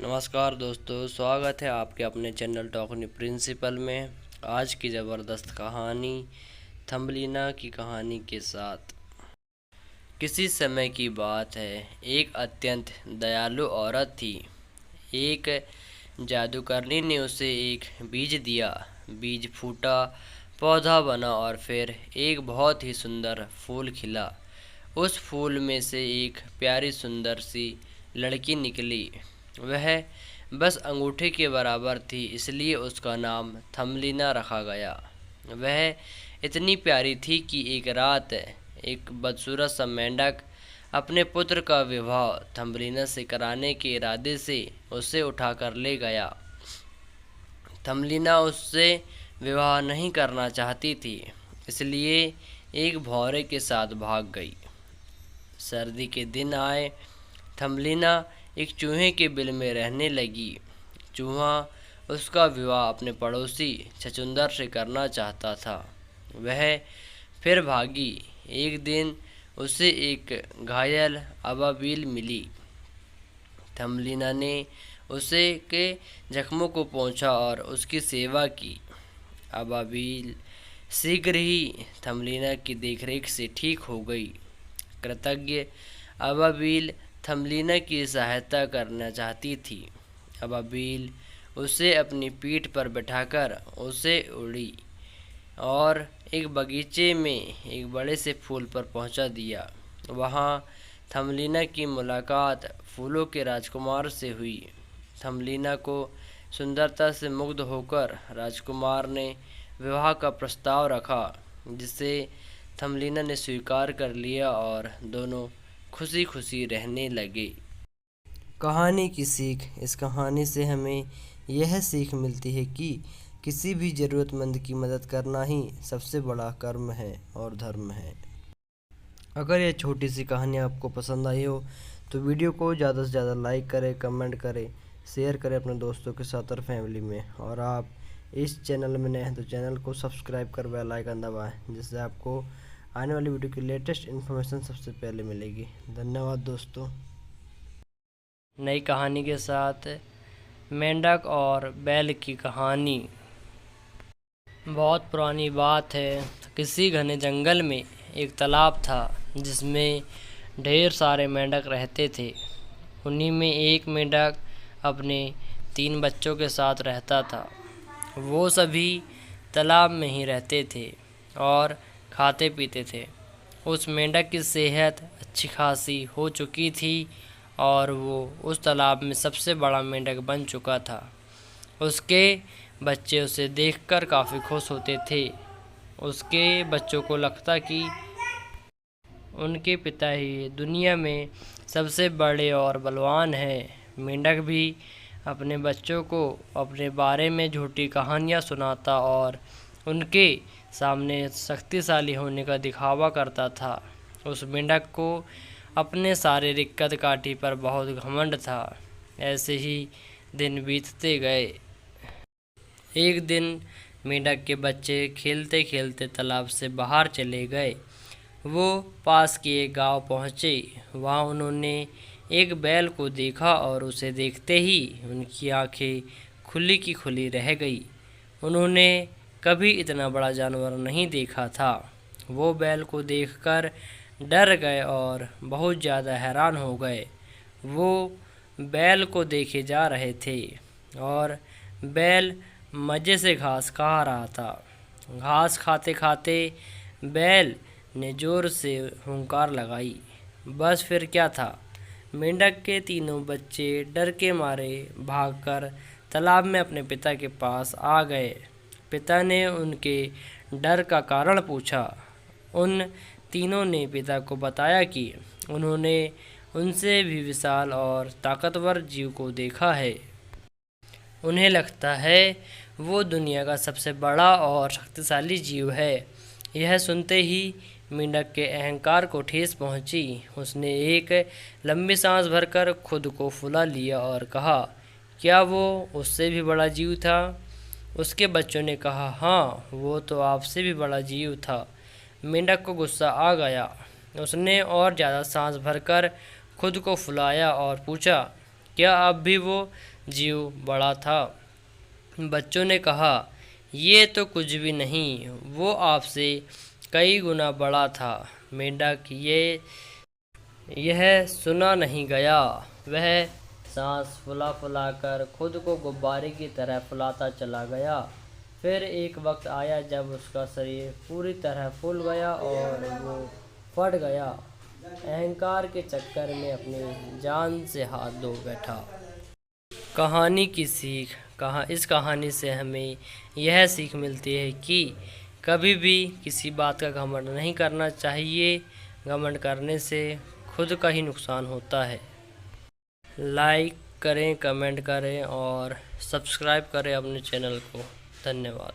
नमस्कार दोस्तों, स्वागत है आपके अपने चैनल टॉकनी प्रिंसिपल में। आज की ज़बरदस्त कहानी थम्बलीना की कहानी के साथ। किसी समय की बात है, एक अत्यंत दयालु औरत थी। एक जादूगरनी ने उसे एक बीज दिया। बीज फूटा, पौधा बना और फिर एक बहुत ही सुंदर फूल खिला। उस फूल में से एक प्यारी सुंदर सी लड़की निकली। वह बस अंगूठे के बराबर थी, इसलिए उसका नाम थम्बलीना रखा गया। वह इतनी प्यारी थी कि एक रात एक बदसूरत सा मेंढक अपने पुत्र का विवाह थम्बलीना से कराने के इरादे से उसे उठाकर ले गया। थम्बलीना उससे विवाह नहीं करना चाहती थी, इसलिए एक भौरे के साथ भाग गई। सर्दी के दिन आए। थम्बलीना एक चूहे के बिल में रहने लगी। चूहा उसका विवाह अपने पड़ोसी छछूंदर से करना चाहता था। वह फिर भागी। एक दिन उसे एक घायल अबाबिल मिली। थम्बलीना ने उसे के जख्मों को पोंछा और उसकी सेवा की। अबाबिल शीघ्र ही थम्बलीना की देखरेख से ठीक हो गई। कृतज्ञ अबाबिल थम्बलीना की सहायता करना चाहती थी। अबाबिल उसे अपनी पीठ पर बैठाकर उसे उड़ी और एक बगीचे में एक बड़े से फूल पर पहुंचा दिया। वहां थम्बलीना की मुलाकात फूलों के राजकुमार से हुई। थम्बलीना को सुंदरता से मुग्ध होकर राजकुमार ने विवाह का प्रस्ताव रखा, जिसे थम्बलीना ने स्वीकार कर लिया और दोनों खुशी खुशी रहने लगे। कहानी की सीख। इस कहानी से हमें यह सीख मिलती है कि किसी भी ज़रूरतमंद की मदद करना ही सबसे बड़ा कर्म है और धर्म है। अगर यह छोटी सी कहानी आपको पसंद आई हो तो वीडियो को ज़्यादा से ज़्यादा लाइक करें, कमेंट करें, शेयर करें अपने दोस्तों के साथ और फैमिली में। और आप इस चैनल में नए हैं तो चैनल को सब्सक्राइब कर बेल आइकन दबाएं, जिससे आपको आने वाली वीडियो की लेटेस्ट इन्फॉर्मेशन सबसे पहले मिलेगी। धन्यवाद दोस्तों। नई कहानी के साथ मेंढक और बैल की कहानी। बहुत पुरानी बात है। किसी घने जंगल में एक तालाब था, जिसमें ढेर सारे मेंढक रहते थे। उन्हीं में एक मेंढक अपने 3 बच्चों के साथ रहता था। वो सभी तालाब में ही रहते थे और खाते पीते थे। उस मेंढक की सेहत अच्छी खासी हो चुकी थी और वो उस तालाब में सबसे बड़ा मेंढक बन चुका था। उसके बच्चे उसे देखकर काफ़ी खुश होते थे। उसके बच्चों को लगता कि उनके पिता ही दुनिया में सबसे बड़े और बलवान हैं। मेंढक भी अपने बच्चों को अपने बारे में झूठी कहानियाँ सुनाता और उनके सामने शक्तिशाली होने का दिखावा करता था। उस मेंढक को अपने शारीरिक कद काठी पर बहुत घमंड था। ऐसे ही दिन बीतते गए। एक दिन मेंढक के बच्चे खेलते खेलते तालाब से बाहर चले गए। वो पास के एक गांव पहुँचे। वहाँ उन्होंने एक बैल को देखा और उसे देखते ही उनकी आंखें खुली की खुली रह गई। उन्होंने कभी इतना बड़ा जानवर नहीं देखा था। वो बैल को देखकर डर गए और बहुत ज़्यादा हैरान हो गए। वो बैल को देखे जा रहे थे और बैल मज़े से घास खा रहा था। घास खाते खाते बैल ने ज़ोर से हुंकार लगाई। बस फिर क्या था, मेंढक के तीनों बच्चे डर के मारे भागकर तालाब में अपने पिता के पास आ गए। पिता ने उनके डर का कारण पूछा। उन तीनों ने पिता को बताया कि उन्होंने उनसे भी विशाल और ताकतवर जीव को देखा है। उन्हें लगता है वो दुनिया का सबसे बड़ा और शक्तिशाली जीव है। यह सुनते ही मेंढक के अहंकार को ठेस पहुंची। उसने एक लंबी सांस भरकर खुद को फुला लिया और कहा, क्या वो उससे भी बड़ा जीव था? उसके बच्चों ने कहा, हाँ, वो तो आपसे भी बड़ा जीव था। मेंढक को गुस्सा आ गया। उसने और ज़्यादा सांस भरकर खुद को फुलाया और पूछा, क्या अब भी वो जीव बड़ा था। बच्चों ने कहा, ये तो कुछ भी नहीं, वो आपसे कई गुना बड़ा था। मेंढक यह सुना नहीं गया। वह सांस फुला फुला कर खुद को गुब्बारे की तरह फुलाता चला गया। फिर एक वक्त आया जब उसका शरीर पूरी तरह फूल गया और वो फट गया। अहंकार के चक्कर में अपनी जान से हाथ धो बैठा। कहानी की सीख इस कहानी से हमें यह सीख मिलती है कि कभी भी किसी बात का घमंड नहीं करना चाहिए। घमंड करने से खुद का ही नुकसान होता है। लाइक करें, कमेंट करें और सब्सक्राइब करें अपने चैनल को। धन्यवाद।